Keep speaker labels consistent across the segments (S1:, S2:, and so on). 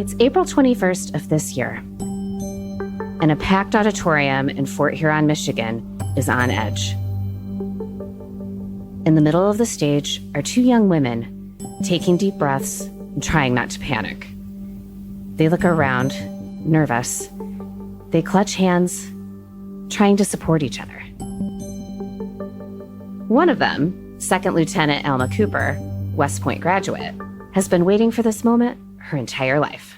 S1: It's April 21st of this year, and a packed auditorium in Fort Huron, Michigan is on edge. In the middle of the stage are two young women taking deep breaths and trying not to panic. They look around, nervous. They clutch hands, trying to support each other. One of them, Second Lieutenant Alma Cooper, West Point graduate, has been waiting for this moment her entire life.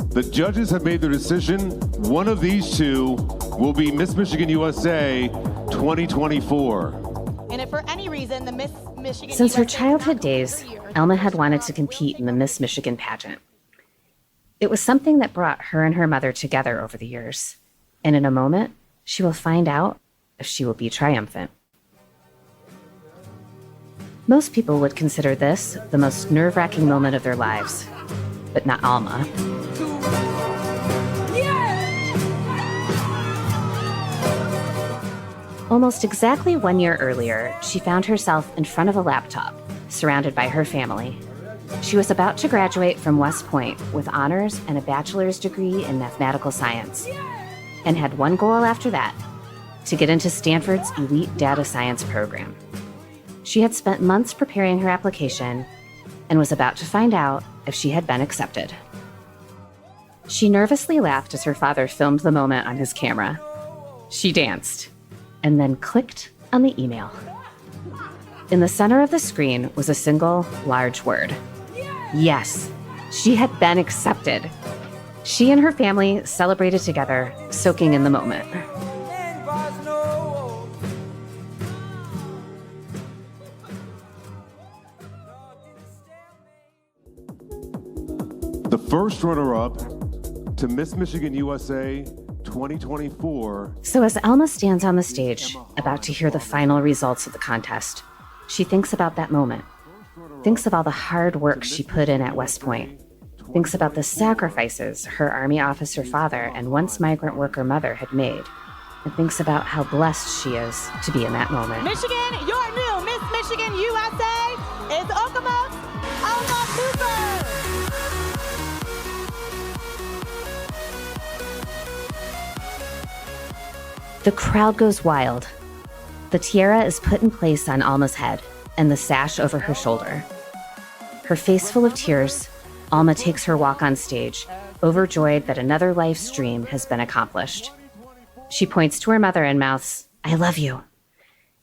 S2: The judges have made their decision. One of these two will be Miss Michigan USA 2024.
S3: And if for any reason the Miss Michigan
S1: Since her
S3: USA
S1: childhood days, Alma had wanted to compete in the Miss Michigan pageant. It was something that brought her and her mother together over the years. And in a moment, she will find out if she will be triumphant. Most people would consider this the most nerve-wracking moment of their lives, but not Alma. Almost exactly 1 year earlier, she found herself in front of a laptop, surrounded by her family. She was about to graduate from West Point with honors and a bachelor's degree in mathematical science, and had one goal after that, to get into Stanford's elite data science program. She had spent months preparing her application and was about to find out if she had been accepted. She nervously laughed as her father filmed the moment on his camera. She danced and then clicked on the email. In the center of the screen was a single, large word. Yes, she had been accepted. She and her family celebrated together, soaking in the moment.
S2: The first runner-up to Miss Michigan USA 2024.
S1: So as Alma stands on the stage, about to hear the final results of the contest, she thinks about that moment, thinks of all the hard work she put in at West Point, thinks about the sacrifices her Army officer father and once migrant worker mother had made, and thinks about how blessed she is to be in that moment.
S3: Michigan, your new Miss Michigan USA is Alma Cooper.
S1: The crowd goes wild. The tiara is put in place on Alma's head and the sash over her shoulder. Her face full of tears, Alma takes her walk on stage, overjoyed that another life's dream has been accomplished. She points to her mother and mouths, "I love you."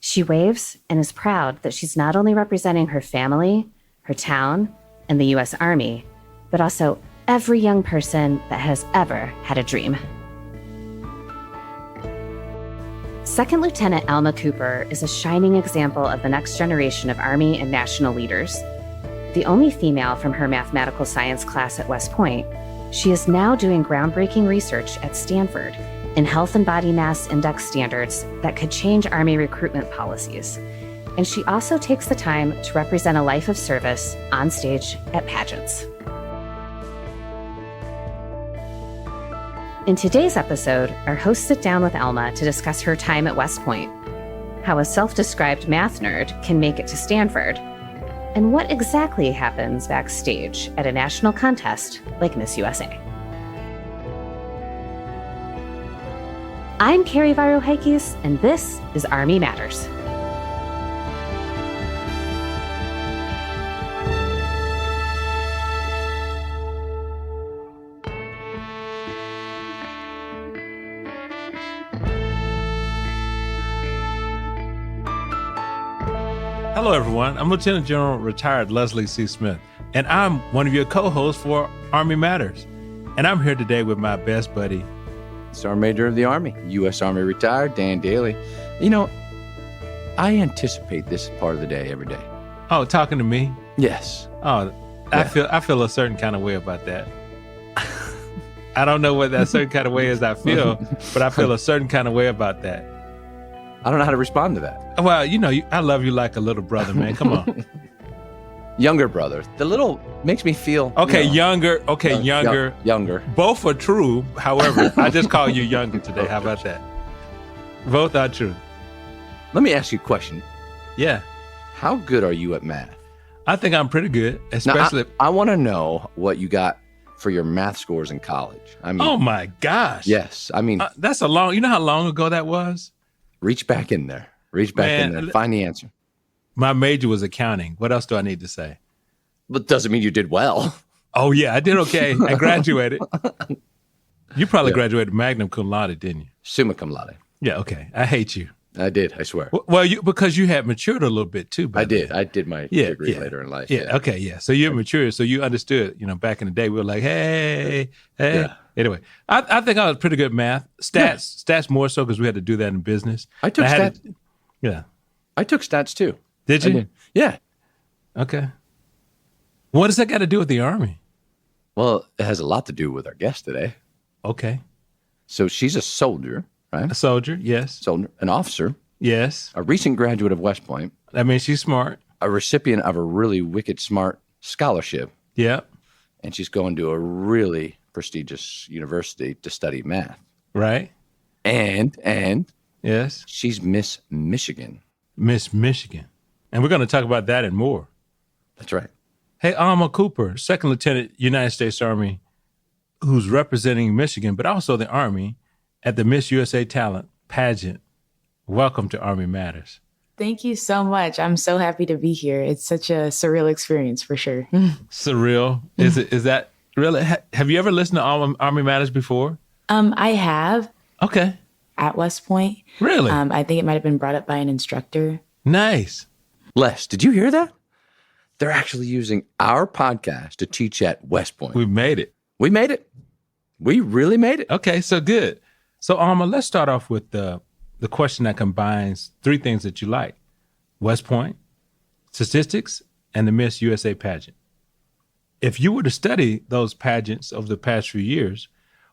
S1: She waves and is proud that she's not only representing her family, her town, and the U.S. Army, but also every young person that has ever had a dream. Second Lieutenant Alma Cooper is a shining example of the next generation of Army and national leaders. The only female from her mathematical science class at West Point, she is now doing groundbreaking research at Stanford in health and body mass index standards that could change Army recruitment policies. And she also takes the time to represent a life of service on stage at pageants. In today's episode, our hosts sit down with Alma to discuss her time at West Point, how a self-described math nerd can make it to Stanford, and what exactly happens backstage at a national contest like Miss USA. I'm Carrie Varuhaikis, and this is Army Matters.
S4: Hello, everyone. I'm Lieutenant General retired Leslie C. Smith, and I'm one of your co-hosts for Army Matters. And I'm here today with my best buddy,
S5: Sergeant Major of the Army, U.S. Army retired, Dan Dailey. You know, I anticipate this part of the day every day.
S4: Oh, talking to me?
S5: Yes.
S4: Oh, yeah. I feel a certain kind of way about that. I don't know what that certain kind of way is I feel, but I feel a certain kind of way about that.
S5: I don't know how to respond to that.
S4: Well, you know, I love you like a little brother, man. Come on.
S5: Younger brother. The little makes me feel...
S4: Okay, you know, younger. Okay, younger.
S5: Younger.
S4: Both are true. However, I just call you younger today. How about that? Both are true.
S5: Let me ask you a question.
S4: Yeah.
S5: How good are you at math?
S4: I think I'm pretty good, especially...
S5: Now, I want to know what you got for your math scores in college. I mean,
S4: Oh my gosh.
S5: yes. I mean,
S4: That's a long, you know how long ago that was?
S5: reach back in there. Reach back in
S4: Man,
S5: there. Find the answer.
S4: My major was accounting. What else do I need to say?
S5: But doesn't mean you did well.
S4: Oh yeah, I did okay. I graduated. You probably
S5: Yeah.
S4: graduated magna cum laude, didn't you?
S5: Summa cum laude.
S4: Yeah, okay. I hate you.
S5: I did, I swear.
S4: Well, because you had matured a little bit too. by
S5: I did.
S4: then.
S5: I did my
S4: Yeah,
S5: degree
S4: yeah.
S5: later in life.
S4: Yeah, okay, yeah. So you're mature, so you understood. Back in the day, we were like, hey.
S5: Yeah.
S4: Anyway, I think I was pretty good at math. Stats more so because we had to do that in business.
S5: I took
S4: had
S5: stats.
S4: to- yeah.
S5: I took stats too.
S4: Did
S5: I
S4: you?
S5: did. Yeah.
S4: Okay. What does that got to do with the Army?
S5: Well, it has a lot to do with our guest today.
S4: Okay.
S5: So she's a soldier, right?
S4: A soldier, yes.
S5: Soldier, an officer,
S4: Yes.
S5: a recent graduate of West Point,
S4: That means she's smart.
S5: a recipient of a really wicked smart scholarship,
S4: Yeah.
S5: and she's going to a really prestigious university to study math.
S4: Right?
S5: And
S4: Yes.
S5: she's Miss Michigan.
S4: Miss Michigan. And we're going to talk about that and more.
S5: That's right.
S4: Hey, Alma Cooper, Second Lieutenant, United States Army, who's representing Michigan, but also the Army at the Miss USA Talent Pageant. Welcome to Army Matters.
S6: Thank you so much. I'm so happy to be here. It's such a surreal experience for sure.
S4: Surreal. Is that really? Have you ever listened to Army Matters before?
S6: I have
S4: Okay.
S6: at West Point.
S4: Really?
S6: I think it might have been brought up by an instructor.
S4: Nice.
S5: Les, did you hear that? They're actually using our podcast to teach at West Point.
S4: We made it.
S5: We made it. We really made it.
S4: Okay, so good. So, Alma, let's start off with the question that combines three things that you like: West Point, statistics, and the Miss USA pageant. If you were to study those pageants over the past few years,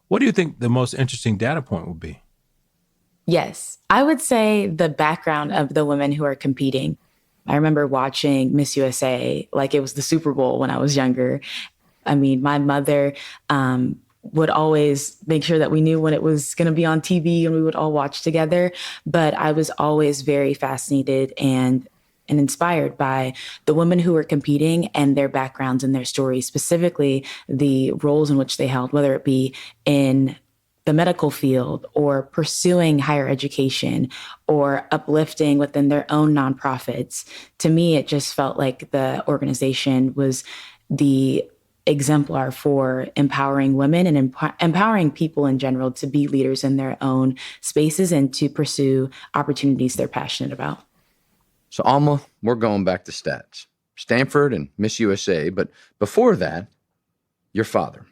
S4: what do you think the most interesting data point would be?
S6: Yes, I would say the background of the women who are competing. I remember watching Miss USA like it was the Super Bowl when I was younger. I mean, my mother would always make sure that we knew when it was going to be on TV and we would all watch together. But I was always very fascinated and inspired by the women who were competing and their backgrounds and their stories, specifically the roles in which they held, whether it be in the medical field or pursuing higher education or uplifting within their own nonprofits. To me, it just felt like the organization was the exemplar for empowering women and empowering people in general to be leaders in their own spaces and to pursue opportunities they're passionate about.
S5: So, Alma, we're going back to stats. Stanford and Miss USA. But before that, your father,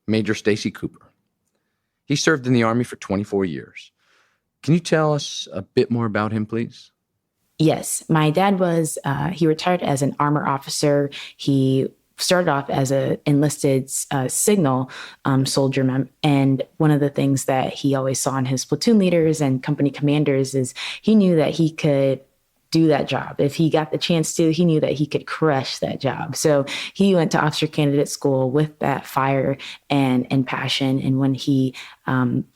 S5: Major Stacy Cooper. He served in the Army for 24 years. Can you tell us a bit more about him, please?
S6: Yes, my dad was, he retired as an armor officer. He started off as an enlisted signal soldier. And one of the things that he always saw in his platoon leaders and company commanders is he knew that he could do that job. If he got the chance to, he knew that he could crush that job. So he went to officer candidate school with that fire and passion. And when he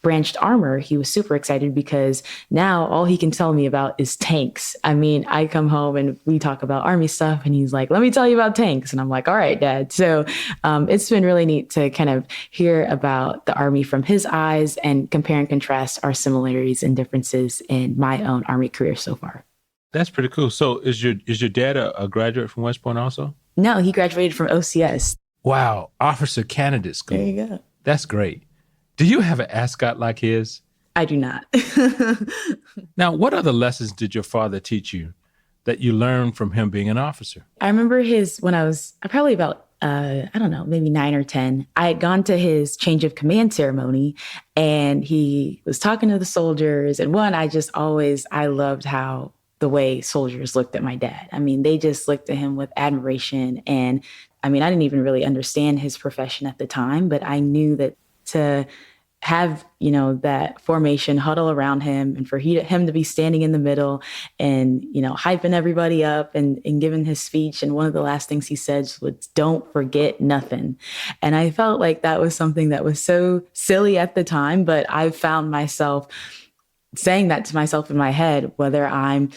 S6: branched armor, he was super excited because now all he can tell me about is tanks. I mean, I come home and we talk about Army stuff and he's like, let me tell you about tanks. And I'm like, all right, Dad. So it's been really neat to kind of hear about the Army from his eyes and compare and contrast our similarities and differences in my own Army career so far.
S4: That's pretty cool. So is your dad a graduate from West Point also?
S6: No, he graduated from OCS.
S4: Wow. Officer Candidate School.
S6: There you go.
S4: That's great. Do you have an ascot like his?
S6: I do not.
S4: Now, what other lessons did your father teach you that you learned from him being an officer?
S6: I remember when I was probably about, I don't know, maybe 9 or 10, I had gone to his change of command ceremony and he was talking to the soldiers. And I loved how the way soldiers looked at my dad. I mean, they just looked at him with admiration. And I mean, I didn't even really understand his profession at the time, but I knew that to have, that formation huddle around him and for him to be standing in the middle and, hyping everybody up and giving his speech. And one of the last things he said was, don't forget nothing. And I felt like that was something that was so silly at the time, but I found myself saying that to myself in my head, whether I'm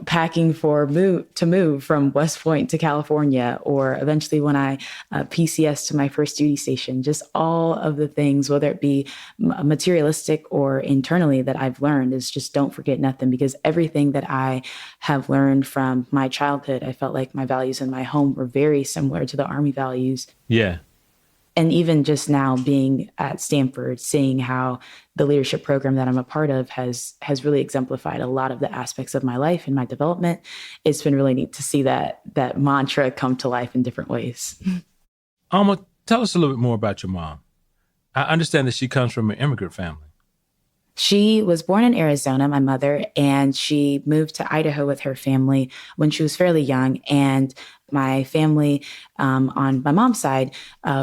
S6: packing to move from West Point to California, or eventually when I PCS to my first duty station, just all of the things, whether it be materialistic or internally, that I've learned is just don't forget nothing, because everything that I have learned from my childhood, I felt like my values in my home were very similar to the Army values.
S4: Yeah.
S6: And even just now being at Stanford, seeing how the leadership program that I'm a part of has really exemplified a lot of the aspects of my life and my development. It's been really neat to see that mantra come to life in different ways.
S4: Alma, tell us a little bit more about your mom. I understand that she comes from an immigrant family.
S6: She was born in Arizona, my mother, and she moved to Idaho with her family when she was fairly young. And my family on my mom's side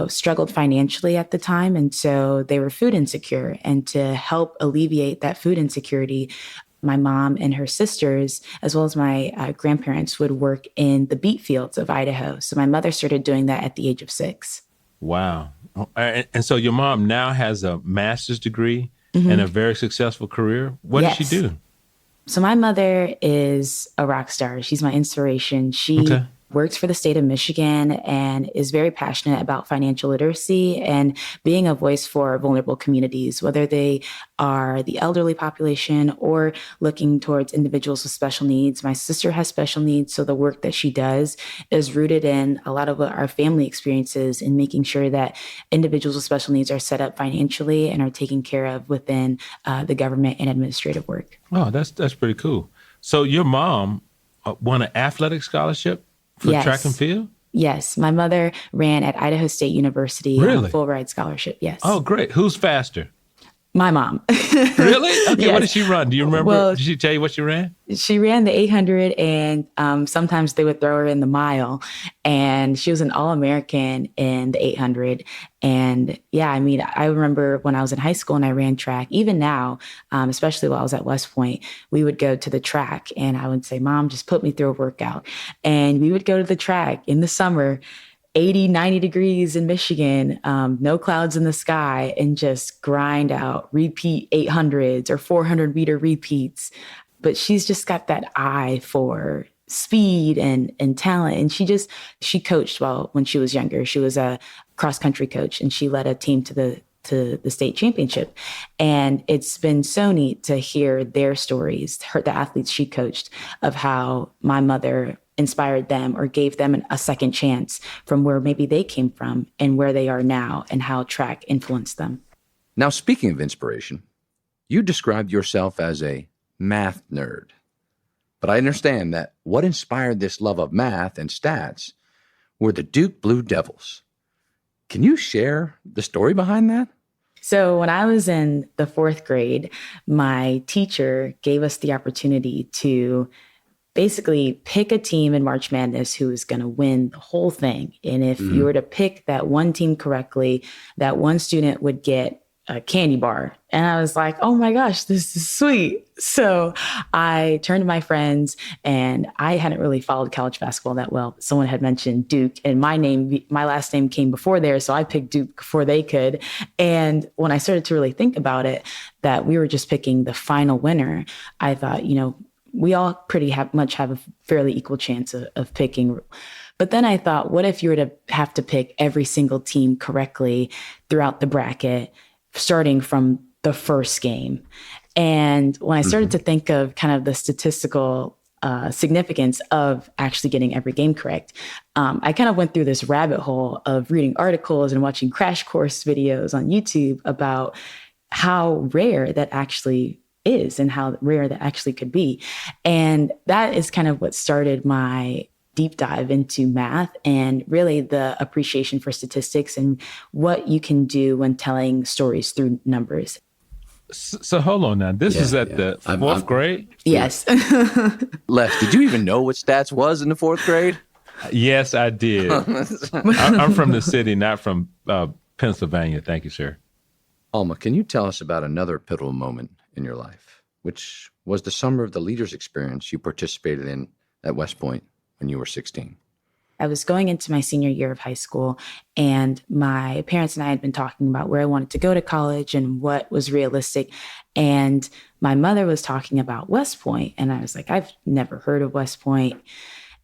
S6: struggled financially at the time. And so they were food insecure. And to help alleviate that food insecurity, my mom and her sisters, as well as my grandparents, would work in the beet fields of Idaho. So my mother started doing that at the age of 6.
S4: Wow. And so your mom now has a master's degree and a very successful career. What does she do?
S6: So my mother is a rock star. She's my inspiration. She works for the state of Michigan and is very passionate about financial literacy and being a voice for vulnerable communities, whether they are the elderly population or looking towards individuals with special needs. My sister has special needs, so the work that she does is rooted in a lot of what our family experiences in making sure that individuals with special needs are set up financially and are taken care of within the government and administrative work.
S4: Oh, that's pretty cool. So your mom won an athletic scholarship for track and field?
S6: Yes. My mother ran at Idaho State University on a full ride scholarship. Yes.
S4: Oh, great. Who's faster?
S6: My mom.
S4: Really? Okay.
S6: Yes.
S4: What did she run? Do you remember?
S6: Well,
S4: did she tell you what she ran?
S6: She ran the 800, and sometimes they would throw her in the mile. And she was an All-American in the 800. And yeah, I mean, I remember when I was in high school and I ran track, even now, especially while I was at West Point, we would go to the track and I would say, Mom, just put me through a workout. And we would go to the track in the summer, 80, 90 degrees in Michigan, no clouds in the sky, and just grind out, repeat 800s or 400-meter repeats. But she's just got that eye for speed and talent. And she coached when she was younger. She was a cross-country coach, and she led a team to the state championship. And it's been so neat to hear their stories, the athletes she coached, of how my mother inspired them or gave them a second chance from where maybe they came from and where they are now, and how track influenced them.
S5: Now, speaking of inspiration, you described yourself as a math nerd. But I understand that what inspired this love of math and stats were the Duke Blue Devils. Can you share the story behind that?
S6: So when I was in the 4th grade, my teacher gave us the opportunity to basically pick a team in March Madness who was going to win the whole thing. And if you were to pick that one team correctly, that one student would get a candy bar. And I was like, oh my gosh, this is sweet. So I turned to my friends, and I hadn't really followed college basketball that well. Someone had mentioned Duke, and my last name came before theirs. So I picked Duke before they could. And when I started to really think about it, that we were just picking the final winner, I thought, we all pretty much have a fairly equal chance of picking. But then I thought, what if you were to have to pick every single team correctly throughout the bracket, starting from the first game? And when I started to think of kind of the statistical significance of actually getting every game correct, I kind of went through this rabbit hole of reading articles and watching crash course videos on YouTube about how rare that actually is and how rare that actually could be. And that is kind of what started my deep dive into math and really the appreciation for statistics and what you can do when telling stories through numbers.
S4: So hold on now. This is at the 4th grade?
S6: Yes.
S5: Les, did you even know what stats was in the 4th grade?
S4: Yes, I did. I'm from the city, not from Pennsylvania. Thank you, sir.
S5: Alma, can you tell us about another pivotal moment in your life, which was the summer of the leaders experience you participated in at West Point when you were 16?
S6: I was going into my senior year of high school, and my parents and I had been talking about where I wanted to go to college and what was realistic. And my mother was talking about West Point, and I was like, I've never heard of West Point.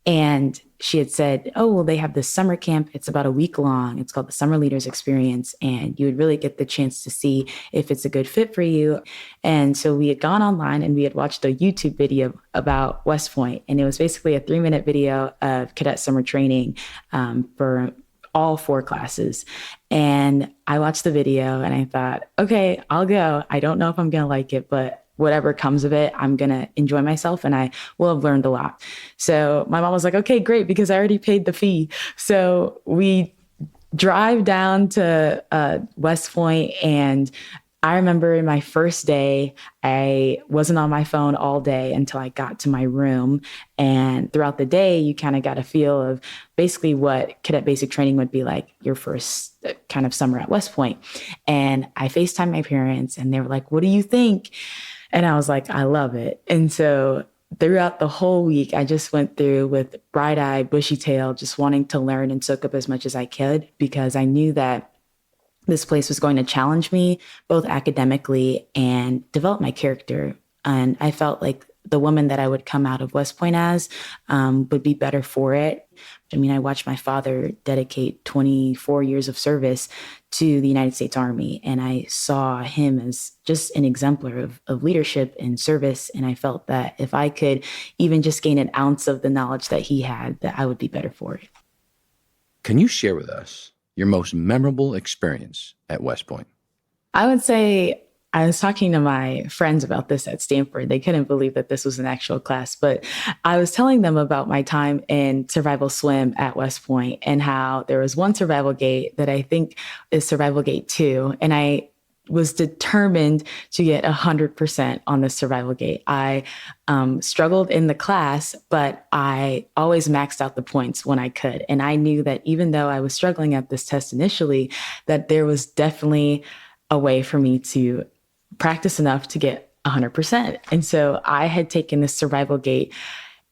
S6: And she had said, oh, well, they have this summer camp. It's about a week long. It's called the Summer Leaders Experience. And you would really get the chance to see if it's a good fit for you. And so we had gone online and we had watched a YouTube video about West Point. And it was basically a 3-minute video of cadet summer training for all 4 classes. And I watched the video and I thought, okay, I'll go. I don't know if I'm going to like it, but whatever comes of it, I'm going to enjoy myself and I will have learned a lot. So my mom was like, okay, great, because I already paid the fee. So we drive down to West Point, and I remember my first day, I wasn't on my phone all day until I got to my room. And throughout the day, you kind of got a feel of basically what cadet basic training would be like your first kind of summer at West Point. And I FaceTimed my parents and they were like, what do you think? And I was like, I love it. And so throughout the whole week, I just went through with bright-eyed, bushy tail, just wanting to learn and soak up as much as I could, because I knew that this place was going to challenge me both academically and develop my character. And I felt like the woman that I would come out of West Point as would be better for it. I mean, I watched my father dedicate 24 years of service to the United States Army, and I saw him as just an exemplar of leadership and service. And I felt that if I could even just gain an ounce of the knowledge that he had, that I would be better for it.
S5: Can you share with us your most memorable experience at West Point?
S6: I would say, I was talking to my friends about this at Stanford. They couldn't believe that this was an actual class, but I was telling them about my time in survival swim at West Point and how there was one survival gate that I think is survival gate 2. And I was determined to get 100% on the survival gate. I struggled in the class, but I always maxed out the points when I could. And I knew that even though I was struggling at this test initially, that there was definitely a way for me to practice enough to get 100%. And so I had taken this survival gate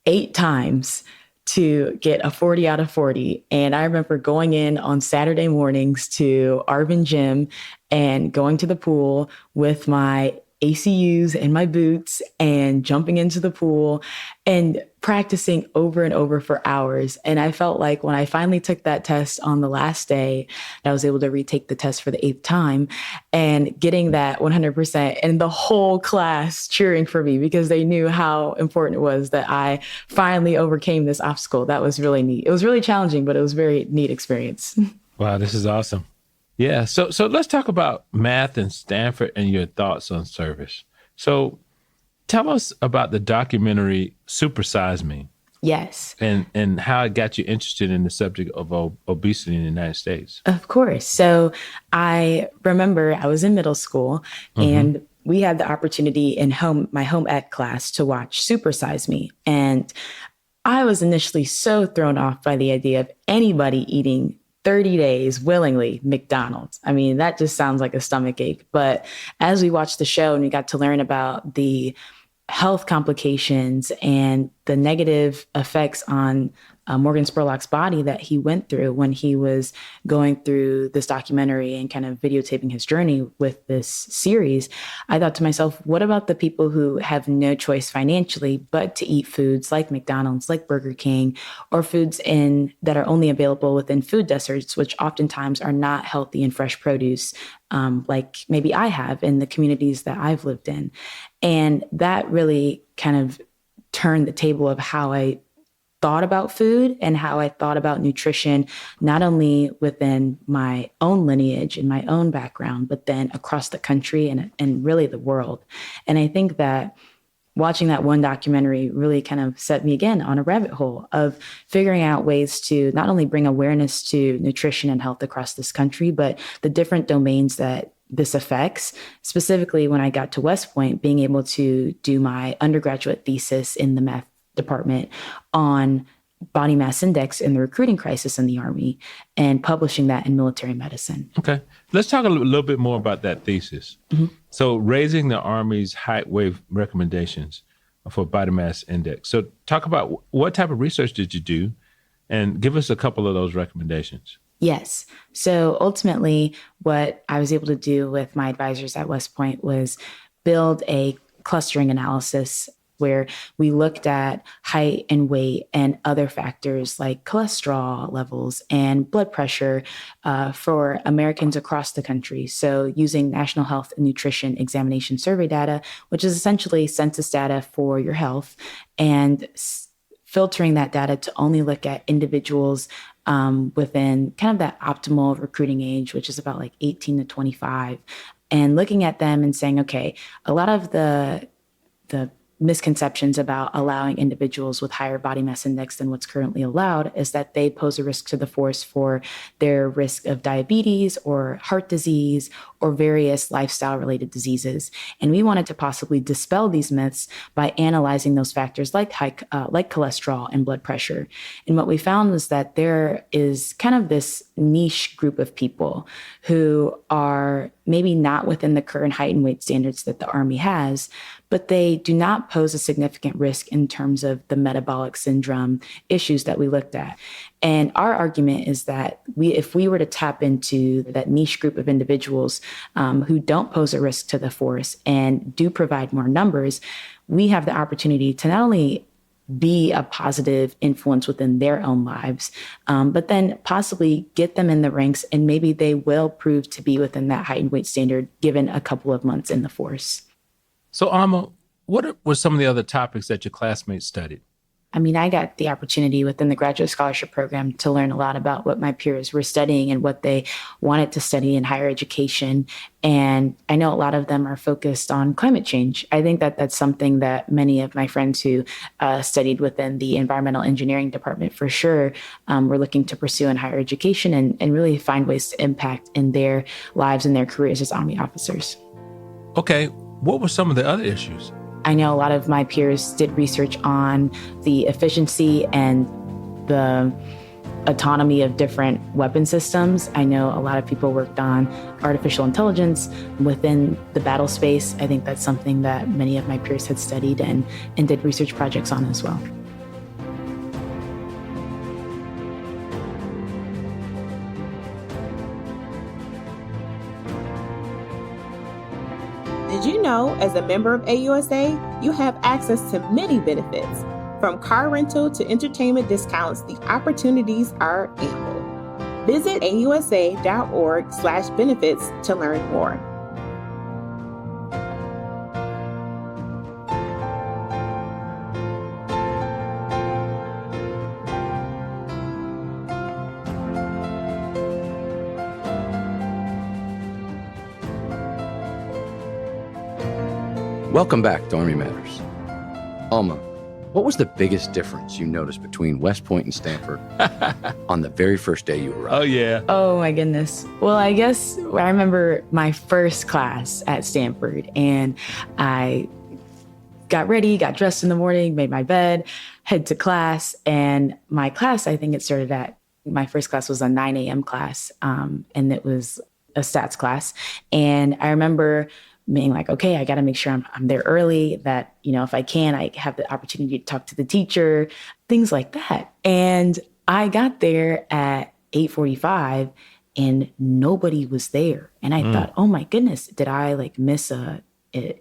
S6: 8 times to get a 40 out of 40. And I remember going in on Saturday mornings to Arvin Gym and going to the pool with my ACUs and my boots and jumping into the pool and practicing over and over for hours. And I felt like when I finally took that test on the last day, I was able to retake the test for the 8th time and getting that 100%, and the whole class cheering for me because they knew how important it was that I finally overcame this obstacle. That was really neat. It was really challenging, but it was a very neat experience.
S4: Wow, this is awesome. Yeah, so let's talk about math in Stanford and your thoughts on service. So tell us about the documentary Super Size Me.
S6: Yes.
S4: And how it got you interested in the subject of obesity in the United States.
S6: Of course. So I remember I was in middle school and we had the opportunity in my home ec class to watch Super Size Me. And I was initially so thrown off by the idea of anybody eating 30 days willingly McDonald's. I mean, that just sounds like a stomach ache. But as we watched the show and we got to learn about the health complications and the negative effects on Morgan Spurlock's body that he went through when he was going through this documentary and kind of videotaping his journey with this series, I thought to myself, what about the people who have no choice financially but to eat foods like McDonald's, like Burger King, or foods that are only available within food deserts, which oftentimes are not healthy and fresh produce, like maybe I have in the communities that I've lived in. And that really kind of turned the table of how I thought about food and how I thought about nutrition, not only within my own lineage and my own background, but then across the country and really the world. And I think that watching that one documentary really kind of set me again on a rabbit hole of figuring out ways to not only bring awareness to nutrition and health across this country, but the different domains that this affects. Specifically, when I got to West Point, being able to do my undergraduate thesis in the math department on body mass index and the recruiting crisis in the Army and publishing that in military medicine.
S4: Okay. Let's talk a little bit more about that thesis. So raising the Army's height weight recommendations for body mass index. So talk about what type of research did you do And give us a couple of those recommendations.
S6: Yes. So ultimately, what I was able to do with my advisors at West Point was build a clustering analysis where we looked at height and weight and other factors like cholesterol levels and blood pressure for Americans across the country. So using National Health and Nutrition Examination Survey data, which is essentially census data for your health, and filtering that data to only look at individuals within kind of that optimal recruiting age, which is about like 18 to 25, and looking at them and saying, okay, a lot of the misconceptions about allowing individuals with higher body mass index than what's currently allowed is that they pose a risk to the force for their risk of diabetes or heart disease or various lifestyle related diseases. And we wanted to possibly dispel these myths by analyzing those factors like cholesterol and blood pressure. And what we found was that there is kind of this niche group of people who are maybe not within the current height and weight standards that the Army has, but they do not pose a significant risk in terms of the metabolic syndrome issues that we looked at. And our argument is that if we were to tap into that niche group of individuals who don't pose a risk to the force and do provide more numbers, we have the opportunity to not only be a positive influence within their own lives, but then possibly get them in the ranks, and maybe they will prove to be within that height and weight standard given a couple of months in the force.
S4: So, Alma, what were some of the other topics that your classmates studied?
S6: I mean, I got the opportunity within the graduate scholarship program to learn a lot about what my peers were studying and what they wanted to study in higher education. And I know a lot of them are focused on climate change. I think that that's something that many of my friends who studied within the environmental engineering department for sure were looking to pursue in higher education and really find ways to impact in their lives and their careers as Army officers.
S4: Okay, what were some of the other issues?
S6: I know a lot of my peers did research on the efficiency and the autonomy of different weapon systems. I know a lot of people worked on artificial intelligence within the battle space. I think that's something that many of my peers had studied and did research projects on as well.
S3: Did you know, as a member of AUSA, you have access to many benefits? From car rental to entertainment discounts, the opportunities are ample. Visit ausa.org/benefits to learn more.
S5: Welcome back to Army Matters. Alma, what was the biggest difference you noticed between West Point and Stanford on the very first day you arrived?
S4: Oh, yeah.
S6: Oh, my goodness. Well, I guess I remember my first class at Stanford, and I got ready, got dressed in the morning, made my bed, head to class. And my class, I think it started at, my first class was a 9 a.m. class, and it was a stats class. And I remember being like, okay, I got to make sure I'm there early, that, you know, if I can, I have the opportunity to talk to the teacher, things like that. And I got there at 8:45 and nobody was there. And I thought, oh my goodness, did I like miss an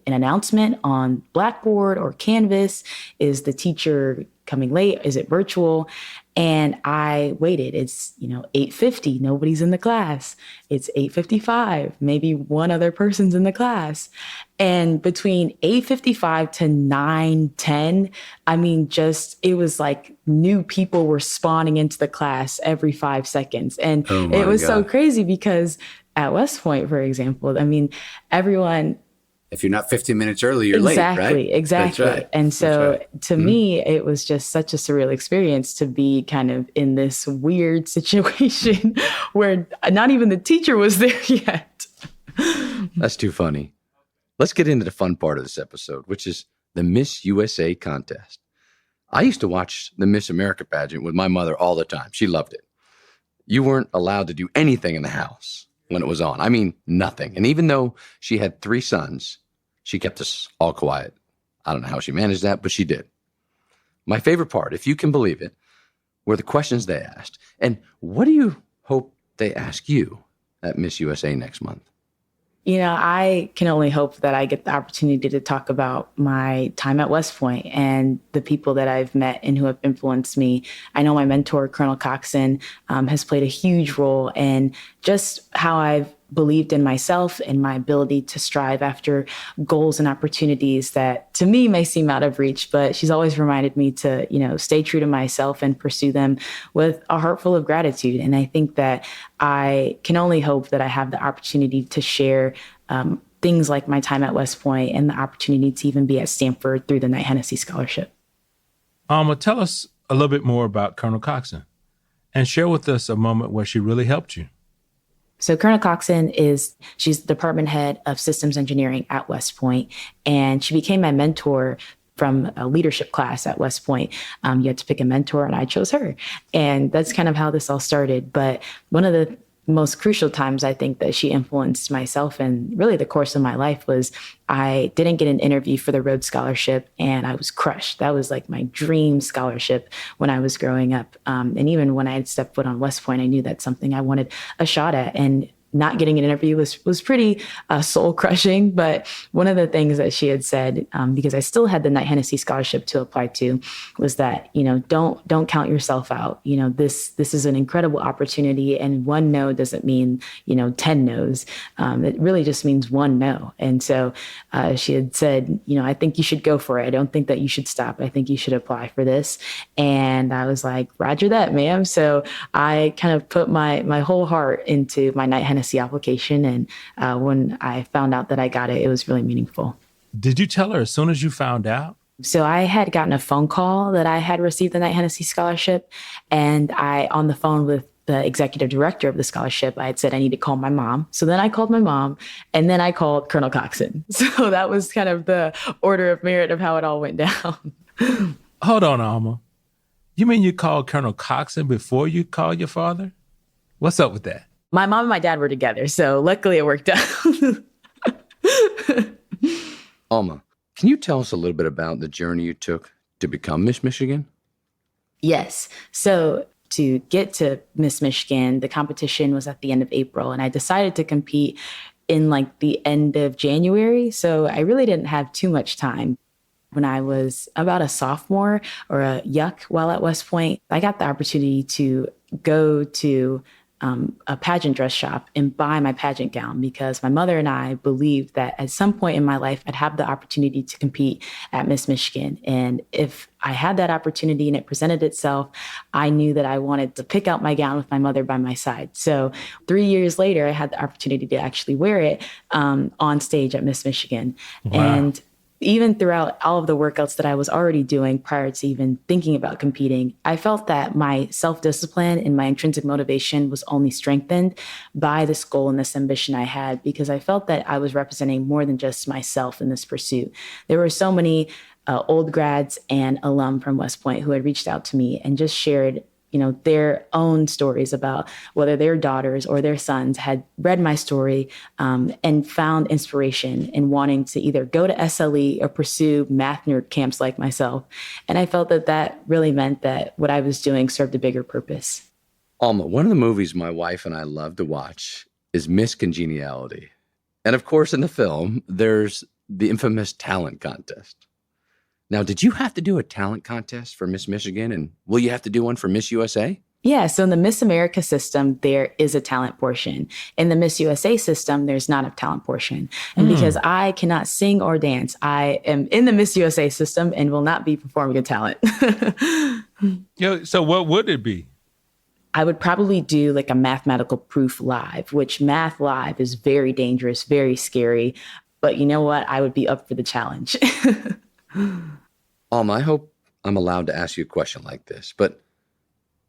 S6: announcement on Blackboard or Canvas? Is the teacher coming late? Is it virtual? And I waited. It's, 8:50, nobody's in the class. It's 8:55, maybe one other person's in the class. And between 8:55 to 9:10, it was like new people were spawning into the class every 5 seconds. And it was so crazy because at West Point, for example, everyone,
S7: if you're not 15 minutes early, you're late, right?
S6: Exactly.
S7: That's right.
S6: And so to me, it was just such a surreal experience to be kind of in this weird situation where not even the teacher was there yet.
S5: That's too funny. Let's get into the fun part of this episode, which is the Miss USA contest. I used to watch the Miss America pageant with my mother all the time. She loved it. You weren't allowed to do anything in the house when it was on. Nothing. And even though she had 3 sons, she kept us all quiet. I don't know how she managed that, but she did. My favorite part, if you can believe it, were the questions they asked? And what do you hope they ask you at Miss USA next month?
S6: I can only hope that I get the opportunity to talk about my time at West Point and the people that I've met and who have influenced me. I know my mentor, Colonel Coxon, has played a huge role in just how I've believed in myself and my ability to strive after goals and opportunities that to me may seem out of reach, but she's always reminded me to, stay true to myself and pursue them with a heart full of gratitude. And I think that I can only hope that I have the opportunity to share things like my time at West Point and the opportunity to even be at Stanford through the Knight-Hennessy Scholarship.
S4: Alma, tell us a little bit more about Colonel Coxon and share with us a moment where she really helped you.
S6: So Colonel Coxon she's the department head of systems engineering at West Point, and she became my mentor from a leadership class at West Point. You had to pick a mentor, and I chose her. And that's kind of how this all started. But one of the most crucial times I think that she influenced myself and really the course of my life was I didn't get an interview for the Rhodes Scholarship, and I was crushed. That was like my dream scholarship when I was growing up. And even when I had stepped foot on West Point, I knew that's something I wanted a shot at. And not getting an interview was pretty soul crushing. But one of the things that she had said, because I still had the Knight-Hennessy Scholarship to apply to, was that, don't count yourself out. This is an incredible opportunity, and one no doesn't mean, 10 no's. It really just means one no. And so she had said, I think you should go for it. I don't think that you should stop. I think you should apply for this. And I was like, Roger that, ma'am. So I kind of put my whole heart into my Knight-Hennessy application. And when I found out that I got it, it was really meaningful.
S4: Did you tell her as soon as you found out?
S6: So I had gotten a phone call that I had received the Knight-Hennessy Scholarship. And on the phone with the executive director of the scholarship, I had said I need to call my mom. So then I called my mom, and then I called Colonel Coxon. So that was kind of the order of merit of how it all went down.
S4: Hold on, Alma. You mean you called Colonel Coxon before you called your father? What's up with that?
S6: My mom and my dad were together, so luckily it worked out.
S5: Alma, can you tell us a little bit about the journey you took to become Miss Michigan?
S6: Yes. So to get to Miss Michigan, the competition was at the end of April, and I decided to compete in the end of January. So I really didn't have too much time. When I was about a sophomore or a yuck while at West Point, I got the opportunity to go to a pageant dress shop and buy my pageant gown because my mother and I believed that at some point in my life, I'd have the opportunity to compete at Miss Michigan. And if I had that opportunity and it presented itself, I knew that I wanted to pick out my gown with my mother by my side. So 3 years later, I had the opportunity to actually wear it on stage at Miss Michigan.
S4: Wow.
S6: And even throughout all of the workouts that I was already doing prior to even thinking about competing, I felt that my self-discipline and my intrinsic motivation was only strengthened by this goal and this ambition I had, because I felt that I was representing more than just myself in this pursuit. There were so many old grads and alum from West Point who had reached out to me and just shared their own stories about whether their daughters or their sons had read my story and found inspiration in wanting to either go to SLE or pursue math nerd camps like myself. And I felt that really meant that what I was doing served a bigger purpose.
S5: Alma, one of the movies my wife and I love to watch is Miss Congeniality. And of course, in the film, there's the infamous talent contest. Now, did you have to do a talent contest for Miss Michigan, and will you have to do one for Miss USA?
S6: Yeah, so in the Miss America system, there is a talent portion. In the Miss USA system, there's not a talent portion. And because I cannot sing or dance, I am in the Miss USA system and will not be performing a talent.
S4: So what would it be?
S6: I would probably do a mathematical proof live, which math live is very dangerous, very scary. But you know what? I would be up for the challenge.
S5: Alma, I hope I'm allowed to ask you a question like this, but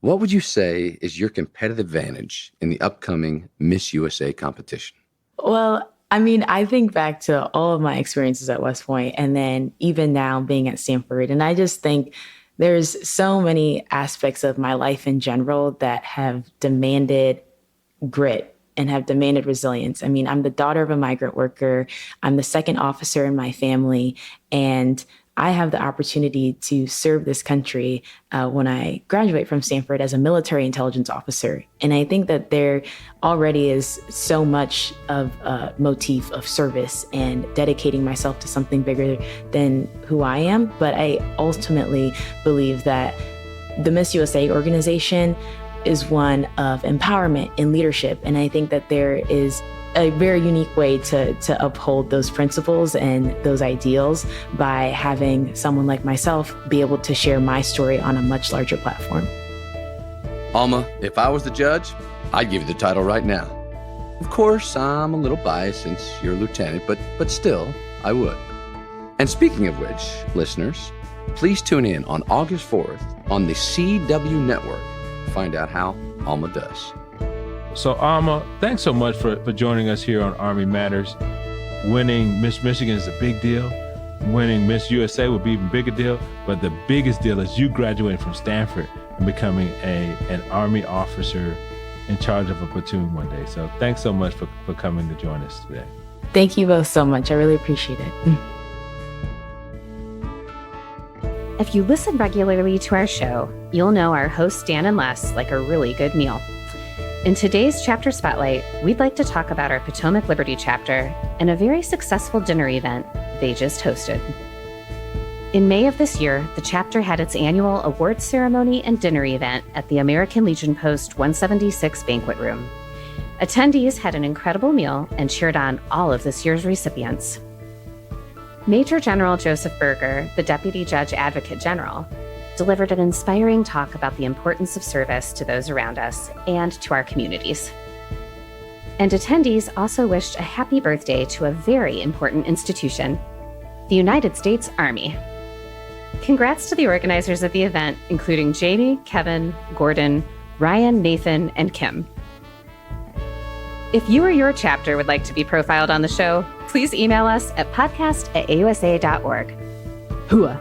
S5: what would you say is your competitive advantage in the upcoming Miss USA competition?
S6: Well, I think back to all of my experiences at West Point and then even now being at Stanford. And I just think there's so many aspects of my life in general that have demanded grit and have demanded resilience. I'm the daughter of a migrant worker. I'm the second officer in my family. And I have the opportunity to serve this country when I graduate from Stanford as a military intelligence officer. And I think that there already is so much of a motif of service and dedicating myself to something bigger than who I am. But I ultimately believe that the Miss USA organization is one of empowerment and leadership. And I think that there is a very unique way to uphold those principles and those ideals by having someone like myself be able to share my story on a much larger platform.
S5: Alma, if I was the judge, I'd give you the title right now. Of course, I'm a little biased since you're a lieutenant, but still, I would. And speaking of which, listeners, please tune in on August 4th on the CW Network to find out how Alma does.
S4: So, Alma, thanks so much for joining us here on Army Matters. Winning Miss Michigan is a big deal. Winning Miss USA would be even bigger deal. But the biggest deal is you graduating from Stanford and becoming an Army officer in charge of a platoon one day. So thanks so much for coming to join us today.
S6: Thank you both so much. I really appreciate it.
S1: If you listen regularly to our show, you'll know our hosts Dan and Les like a really good meal. In today's Chapter Spotlight, we'd like to talk about our Potomac Liberty chapter and a very successful dinner event they just hosted. In May of this year, the chapter had its annual awards ceremony and dinner event at the American Legion Post 176 banquet room. Attendees had an incredible meal and cheered on all of this year's recipients. Major General Joseph Berger, the Deputy Judge Advocate General, delivered an inspiring talk about the importance of service to those around us and to our communities. And attendees also wished a happy birthday to a very important institution, the United States Army. Congrats to the organizers of the event, including Jamie, Kevin, Gordon, Ryan, Nathan, and Kim. If you or your chapter would like to be profiled on the show, please email us at podcast@ausa.org. Hooah!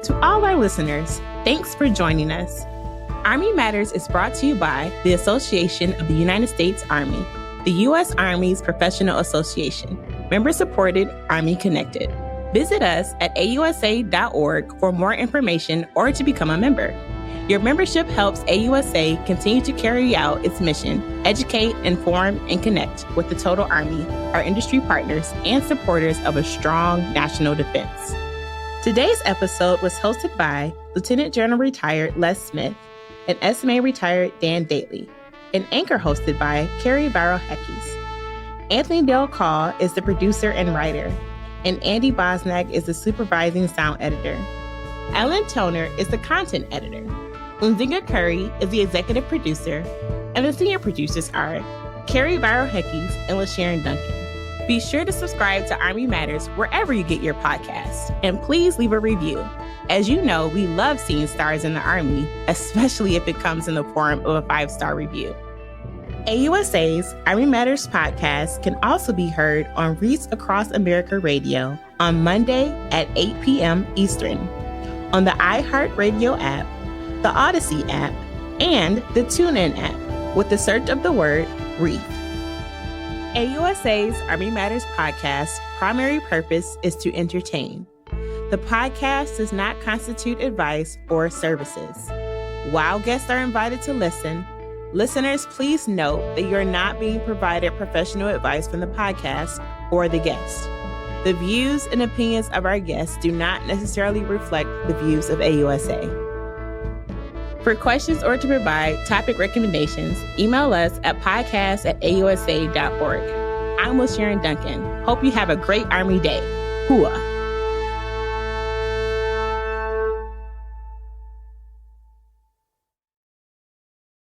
S3: To all our listeners, thanks for joining us. Army Matters is brought to you by the Association of the United States Army, the U.S. Army's professional association, member-supported, Army-connected. Visit us at ausa.org for more information or to become a member. Your membership helps AUSA continue to carry out its mission, educate, inform, and connect with the total Army, our industry partners, and supporters of a strong national defense. Today's episode was hosted by Lieutenant General Retired Les Smith and SMA Retired Dan Dailey, and anchor hosted by Carrie Barrow-Heckes. Anthony Del Call is the producer and writer, and Andy Bosnack is the supervising sound editor. Ellen Toner is the content editor. Unzinga Curry is the executive producer, and the senior producers are Carrie Barrow-Heckes and LaSharon Duncan. Be sure to subscribe to Army Matters wherever you get your podcasts, and please leave a review. As you know, we love seeing stars in the Army, especially if it comes in the form of a 5-star review. AUSA's Army Matters podcast can also be heard on Reach Across America Radio on Monday at 8 p.m. Eastern, on the iHeartRadio app, the Odyssey app, and the TuneIn app with the search of the word Reef. AUSA's Army Matters podcast primary purpose is to entertain. The podcast does not constitute advice or services. While guests are invited to listen, listeners, please note that you're not being provided professional advice from the podcast or the guest. The views and opinions of our guests do not necessarily reflect the views of AUSA. For questions or to provide topic recommendations, email us at podcast@ausa.org. I'm LaSharon Duncan. Hope you have a great Army Day. Hooah!